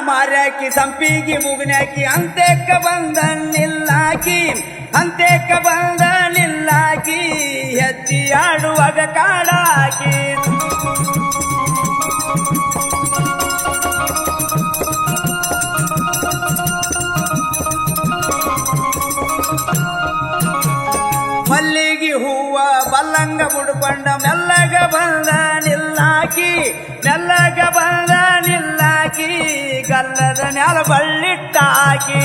ಮಾರ್ಯಾಕಿ ಸಂಪಿಗಿ ಮುಗ್ನ್ಯಾಕಿ ಅಂತೆಕ್ಕ ಬಂದ ನಿಲ್ಲಾಕಿ ಅಂತೆಕ್ಕ ಬಂದ ನಿಲ್ಲಾಕಿ ಹೆಜ್ಜಿ ಆಡುವಾಗ ಕಾಡಾಕಿ ಮಲ್ಲಿಗೆ ಹೂವ ಬಲ್ಲಂಗ ಮುಡ್ಕೊಂಡ ಮೆಲ್ಲಗ ಬಂದ ನಿಲ್ಲಾಕಿ ಮೆಲ್ಲಗ ಬಂದ ನಿಲ್ಲಾಕಿ ಗಲ್ಲದ ನೆಲ ಬಳ್ಳಿಟ್ಟಾಕಿ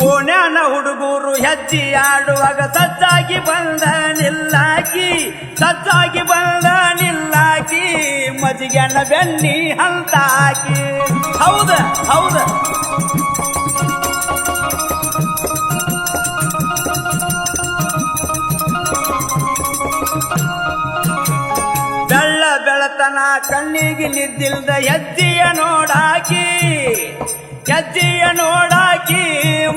ಓಣ್ಯಾನ ಹುಡುಗರು ಹೆಜ್ಜಿ ಆಡುವಾಗ ಸಜ್ಜಾಗಿ ಬಂದ ನಿಲ್ಲಾಕಿ ಸಜ್ಜಾಗಿ ಬಂದ ನಿಲ್ಲಾಕಿ ಮಜಿಗೆನ ಬೆನ್ನಿ ಹಂತಾಕಿ ಹೌದ ಹೌದ ಬೆಳ್ಳ ಬೆಳತನ ಕಣ್ಣಿಗೆ ನಿದ್ದಿಲ್ದ ಹೆಜ್ಜೆಯ ನೋಡಾಕಿ ಹೆಜ್ಜೆಯ ನೋಡಾಕಿ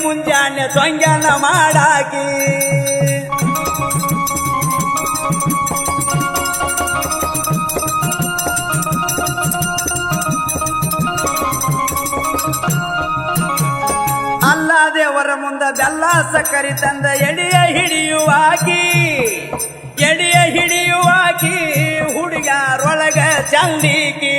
ಮುಂಜಾನೆ ಸೊಂಗನ ಮಾಡಾಕಿ ಅಲ್ಲ ದೇವರ ಮುಂದ ಬೆಲ್ಲ ಸಕ್ಕರಿ ತಂದ ಎಡೆಯ ಹಿಡಿಯುವಾಕಿ ಎಡೆಯ ಹಿಡಿಯುವಾಕಿ ಹುಡುಗಾರೊಳಗ ಚಂದಿಕಿ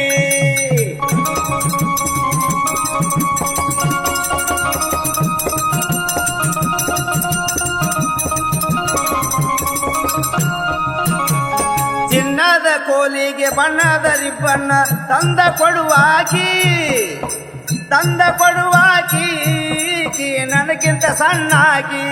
ಚಿನ್ನದ ಕೋಲಿಗೆ ಬಣ್ಣದ ರಿಬ್ಬನ್ನ ತಂದ ಕೊಡುವಾಕಿ ತಂದ ಕೊಡುವಾಕಿ ನನಗಿಂತ ಸಣ್ಣಾಕಿ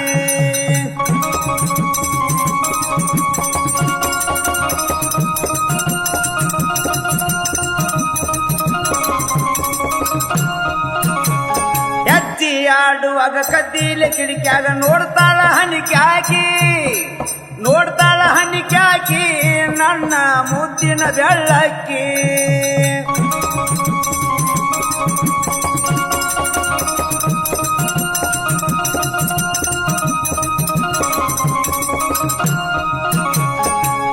ಹೆಜ್ಜಿ ಆಡುವಾಗ ಕದ್ದೀಲೆ ಕಿಡಿಕ್ಯಾಗ ನೋಡ್ತಾಳ ಹನಿಕೆ ಹಾಕಿ ನೋಡ್ತಾಳ ಹನಿಕೆ ಹಾಕಿ ನನ್ನ ಮುದ್ದಿನ ಬೆಳ್ಳಕ್ಕಿ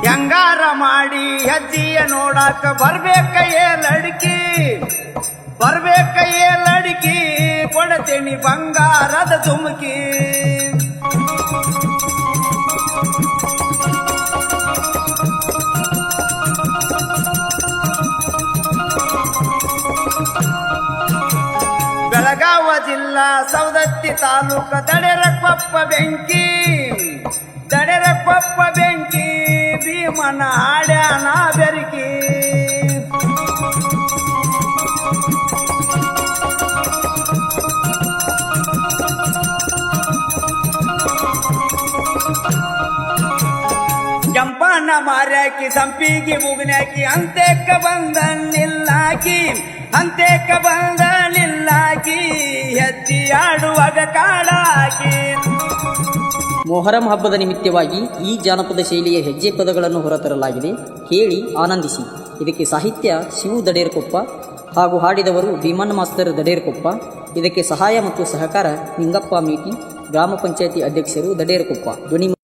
ಹೆಂಗಾರ ಮಾಡಿ ಹೆಜ್ಜೆಯ ನೋಡಾಕ ಬರ್ಬೇಕ ಲಡ್ಕಿ ಬರ್ಬೇಕ ಲಡ್ಕಿ ಕೊಡತೇನಿ ಬಂಗಾರದ ಧುಮುಕಿ ಬೆಳಗಾವ ಜಿಲ್ಲಾ ಸವದತ್ತಿ ತಾಲೂಕ ದಡೆರಕೊಪ್ಪ ಬೆಂಕಿ ದಡೆರಕೊಪ್ಪ ಬೆಂಕಿ ಭೀಮನ ಹಾಡ್ಯಾನ ಬೆರಕಿ ಕೆಂಪಣ್ಣ ಮಾರ್ಯಾಕಿ ಸಂಪಿಗಿ ಮುಗ್ನ್ಯಾಕಿ ಅಂತೆಕ್ಕ ಬಂದ ನಿಲ್ಲಾಕಿ ಅಂತೆಕ್ಕ ಬಂದ ನಿಲ್ಲಾಕಿ ಹೆಜ್ಜಿ ಆಡುವಾಗ ಕಾಡಾಕಿ ಮೊಹರಂ ಹಬ್ಬದ ನಿಮಿತ್ತವಾಗಿ ಈ ಜಾನಪದ ಶೈಲಿಯ ಹೆಜ್ಜೆ ಪದಗಳನ್ನು ಹೊರತರಲಾಗಿದೆ. ಕೇಳಿ ಆನಂದಿಸಿ. ಇದಕ್ಕೆ ಸಾಹಿತ್ಯ ಶಿವು ದಡೇರ್ಕೊಪ್ಪ ಹಾಗೂ ಹಾಡಿದವರು ಭೀಮಣ್ಣ ಮಾಸ್ತರ್ ದಡೇರ್ಕೊಪ್ಪ. ಇದಕ್ಕೆ ಸಹಾಯ ಮತ್ತು ಸಹಕಾರ ನಿಂಗಪ್ಪ ಮೀಟಿ, ಗ್ರಾಮ ಪಂಚಾಯತಿ ಅಧ್ಯಕ್ಷರು ದಡೇರ್ಕೊಪ್ಪ. ಧ್ವನಿ